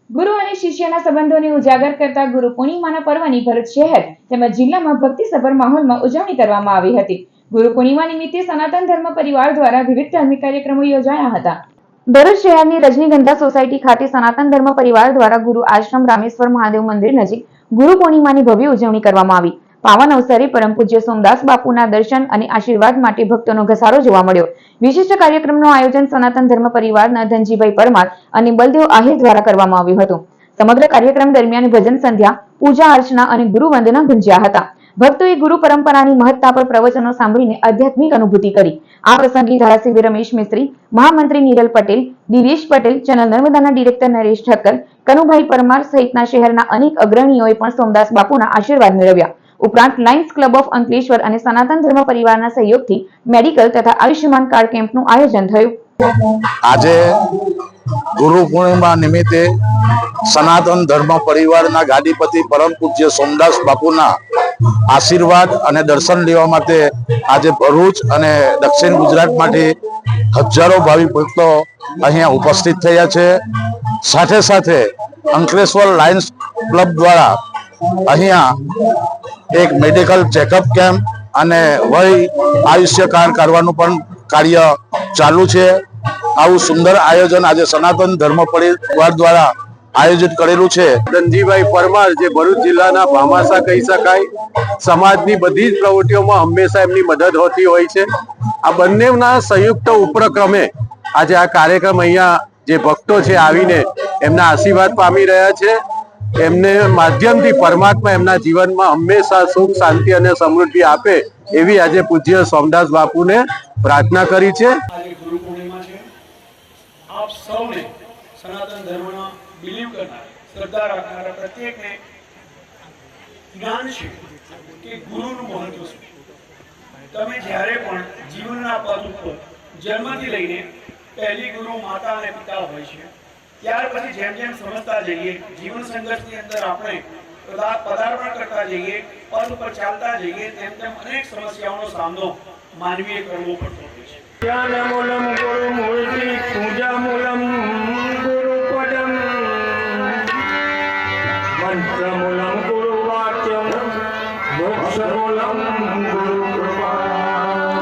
ગુરુ અને શિષ્યના સંબંધોને ઉજાગર કરતા ગુરુ પૂર્ણિમાના પર્વની ભરૂચ શહેર તેમજ જિલ્લામાં ભક્તિસભર માહોલમાં ઉજવણી કરવામાં આવી હતી। ગુરુ પૂર્ણિમા નિમિત્તે સનાતન ધર્મ પરિવાર દ્વારા વિવિધ ધાર્મિક કાર્યક્રમો યોજાયા હતા। ભરૂચ શહેરની રજનીગંધા સોસાયટી ખાતે સનાતન ધર્મ પરિવાર દ્વારા ગુરુ આશ્રમ રામેશ્વર મહાદેવ મંદિર નજીક ગુરુ પૂર્ણિમાની ભવ્ય ઉજવણી કરવામાં આવી। પાવન અવસરે પરમ પૂજ્ય સોમદાસ બાપુના દર્શન અને આશીર્વાદ માટે ભક્તોનો ઘસારો જોવા મળ્યો। વિશિષ્ટ કાર્યક્રમનું આયોજન સનાતન ધર્મ પરિવારના ધનજીભાઈ પરમાર અને બલદેવ આહિર દ્વારા કરવામાં આવ્યું હતું। સમગ્ર કાર્યક્રમ દરમિયાન ભજન સંધ્યા, પૂજા અર્ચના અને ગુરુ વંદના ગુંજ્યા હતા। ભક્તોએ ગુરુ પરંપરાની મહત્તા પર પ્રવચનો સાંભળીને આધ્યાત્મિક અનુભૂતિ કરી। આ પ્રસંગે ધારાસભ્ય રમેશ મિસ્ત્રી, મહામંત્રી નીરલ પટેલ, દિવેશ પટેલ, ચેનલ નર્મદાના ડિરેક્ટર નરેશ ઠક્કર, કનુભાઈ પરમાર સહિતના શહેરના અનેક અગ્રણીઓએ પણ સોમદાસ બાપુના આશીર્વાદ મેળવ્યા। ઉપરાંત લાયન્સ ક્લબ ઓફ અંકલેશ્વર અને સનાતન ધર્મ પરિવારના સહયોગથી મેડિકલ તથા આયુષ્યમાન કાર્ડ કેમ્પનું આયોજન થયું। આજે ગુરુ પૂર્ણિમા નિમિત્તે સનાતન ધર્મ પરિવારના ગાદીપતિ પરમ પૂજ્ય સોમદાસ બાપુના આશીર્વાદ અને દર્શન લેવા માટે આજે ભરૂચ અને દક્ષિણ ગુજરાતમાંથી હજારો ભાવિક ભક્તો અહીંયા ઉપસ્થિત થયા છે। સાથે સાથે અંકલેશ્વર લાયન્સ ક્લબ દ્વારા અહીંયા એક મેડિકલ ચેકઅપ કેમ્પ અને વય આયુષ્ય કાર્ડ કાઢવાનું પણ કાર્ય ચાલુ છે। આવું સુંદર આયોજન આજે સનાતન ધર્મ પરિવાર દ્વારા આયોજિત કરેલું છે। ધનજીભાઈ પરમાર જે ભરૂચ જિલ્લાના ભામાસા કહી શકાય, સમાજની બધી જ પ્રવૃત્તિઓમાં હંમેશા એમની મદદ હોતી હોય છે। આ બંનેના સંયુક્ત ઉપક્રમે આજે આ કાર્યક્રમ અહીંયા જે ભક્તો છે આવીને એમના આશીર્વાદ પામી રહ્યા છે। એમને માધ્યમથી પરમાત્મા એમના જીવનમાં હંમેશા સુખ, શાંતિ અને સમૃદ્ધિ આપે એવી આજે પૂજ્ય સોમદાસ બાપુને પ્રાર્થના કરી છે। ગુરુ પૂર્ણિમા છે। આપ સૌને સનાતન ધર્મમાં બિલીવ કરનાર, શ્રદ્ધા રાખનારા પ્રત્યેકને જ્ઞાન છે કે ગુરુનું મહત્વ શું। તમે જ્યારે પણ જીવનના પદ ઉપર જન્મથી લઈને પહેલી ગુરુ માતા અને પિતા હોય છે, ત્યાર પછી જેમ જેમ સમજતા જઈએ, જીવન સંઘર્ષની અંદર આપણે પદાર્પણ કરતા જઈએ, પદ ઉપર ચાલતા જઈએ, તેમ તેમ અનેક સમસ્યાઓનો સામનો માનવીએ કરવો પડતો હોય છે।